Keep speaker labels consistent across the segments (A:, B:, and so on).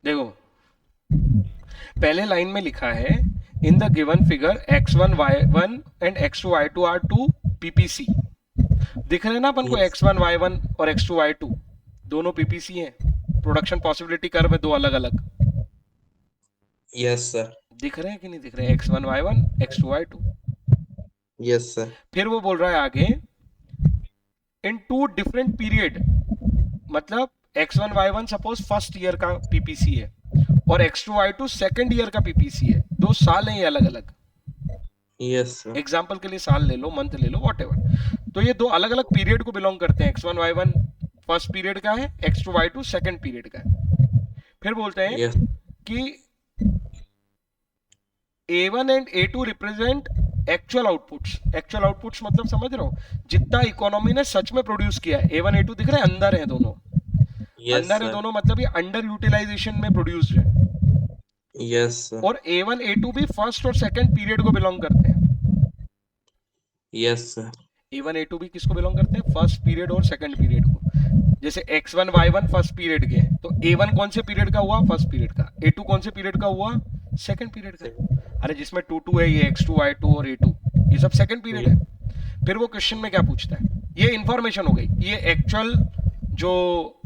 A: देखो, पहले लाइन में लिखा है in the given figure x1 y1 and x2 y2 are two PPC. दिख रहे हैं ना अपन को
B: यस।
A: x1 y1 और x2 y2 दोनों पीपीसी हैं। प्रोडक्शन पॉसिबिलिटी कर्व है दो अलग अलग।
B: Yes sir.
A: दिख रहे हैं कि नहीं दिख रहे हैं? x1 y1 x2 y2।
B: Yes sir.
A: फिर वो बोल रहा है आगे इन टू डिफरेंट पीरियड, मतलब x1 y1 suppose first year का पीपीसी है और x2 y2 सेकंड ईयर का पीपीसी है। 2 साल हैं ये अलग अलग।
B: Yes sir.
A: एग्जाम्पल के लिए साल ले लो, मंथ ले लो, वॉट एवर। तो ये दो अलग अलग पीरियड को बिलोंग करते हैं। x1 y1 फर्स्ट पीरियड का है, x2 y2 सेकंड पीरियड का है। फिर बोलते हैं
B: यस।
A: कि A1 and A2 represent actual outputs. Actual outputs मतलब समझ रहे हो, जितना इकोनॉमी ने सच में प्रोड्यूस किया है। A1 A2 दिख रहे हैं, अंदर है दोनों।
B: यस
A: अंदर है
B: सर।
A: दोनों मतलब ये अंडर यूटिलाइजेशन में प्रोड्यूस्ड है।
B: Yes sir.
A: और A1 A2 भी फर्स्ट और सेकंड पीरियड को बिलोंग करते हैं।
B: Yes sir.
A: A1 A2 भी किसको बिलोंग करते हैं? फर्स्ट पीरियड और सेकंड पीरियड को। जैसे x1 y1 फर्स्ट पीरियड के हैं, तो A1 कौन से पीरियड का हुआ? फर्स्ट पीरियड का। A2 कौन से पीरियड का हुआ? सेकंड पीरियड का। अरे जिसमें टू टू है, ये x2 y2 और A2, ये सब सेकंड पीरियड है। फिर वो क्वेश्चन में क्या पूछता है? ये इंफॉर्मेशन हो गई, ये एक्चुअल जो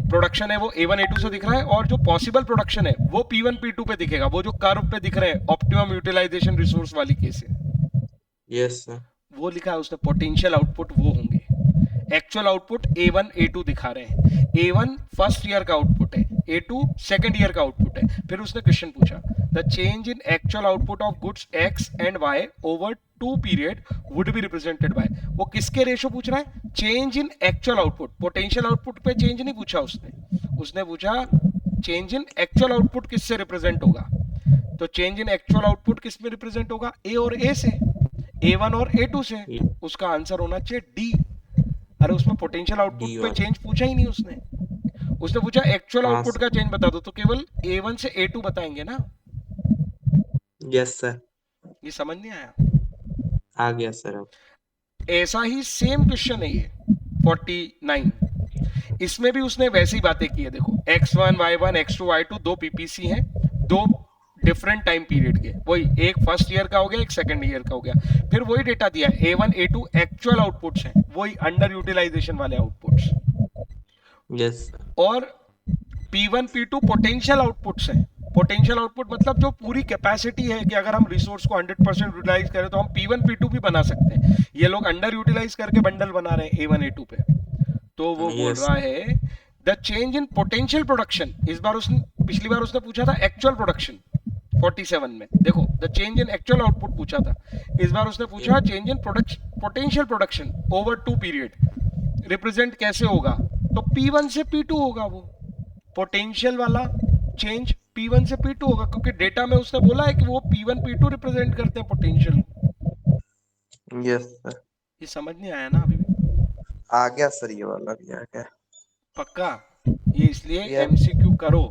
A: प्रोडक्शन है वो A1 A2 से दिख रहा है, और जो पॉसिबल प्रोडक्शन है वो P1 P2 पे दिखेगा। वो जो कर्व पे दिख रहे हैं ऑप्टिमम यूटिलाइजेशन रिसोर्स वाली केस है,
B: यस सर।
A: वो लिखा है उसने। पोटेंशियल आउटपुट वो होंगे। एक्चुअल आउटपुट A1 A2 दिखा रहे हैं। A1 फर्स्ट ईयर का आउटपुट है, A2 सेकंड ईयर का आउटपुट है। फिर उसने क्वेश्चन पूछा the change in actual output of goods X and Y over two period would be represented by. वो किसके रेशो पूछ रहा है? Change in actual output. Potential output पे चेंज नहीं पूछा उसने। उसने पूछा चेंज इन एक्चुअल आउटपुट किससे रिप्रेजेंट होगा। तो चेंज इन एक्चुअल आउटपुट किस में रिप्रेजेंट होगा? ए और ए से, A1 और A2 से। उसका आंसर होना चाहिए डी। अरे उसमें पोटेंशियल आउटपुट
B: डी
A: पे
B: और।
A: चेंज पूछा ही नहीं उसने। उसने पूछा एक्चुअल
B: हाँ
A: आउटपुट
B: सर।
A: का चेंज बता दो, तो केवल A1 से A2 बताएंगे ना।
B: Yes sir.
A: ये समझ नहीं आया?
B: आ गया सर अब।
A: ऐसा ही सेम क्वेश्चन है ये 49। इसमें भी उसने वैसी ही बातें की है। देखो x1 y1 x2 y2 दो पीपीसी हैं, दो डिफरेंट टाइम पीरियड के। वही एक फर्स्ट ईयर का हो गया, एक सेकंड ईयर का हो गया। फिर वही डेटा दिया है। A1 A2 एक्चुअल आउटपुट्स हैं, वही अंडर यूटिलाइजेशन वाले आउटपुट्स।
B: Yes sir.
A: और P1 P2 पोटेंशियल आउटपुट्स हैं। पोटेंशियल आउटपुट मतलब जो पूरी कैपेसिटी है कि अगर हम रिसोर्स को 100% यूटिलाइज करें तो हम P1 P2 भी बना सकते हैं। ये लोग अंडर यूटिलाइज करके बंडल बना रहे हैं A1 A2 पे। तो वो बोल
B: यस।
A: रहा है the change in potential production. इस बार उसने, पिछली बार उसने पूछा था एक्चुअल प्रोडक्शन 47 में। देखो the change in actual output पूछा था। इस बार उसने पूछा change in potential production over two period represent कैसे होगा। तो P1 से P2 होगा वो पोटेंशियल वाला चेंज। P1 से P2 होगा क्योंकि डेटा में उसने बोला है कि वो P1 P2 रिप्रेजेंट करते हैं पोटेंशियल।
B: Yes sir.
A: ये समझ नहीं आया ना अभी भी?
B: आ गया सर, ये वाला भी आ गया।
A: पक्का? ये इसलिए
B: यस।
A: एमसीक्यू करो।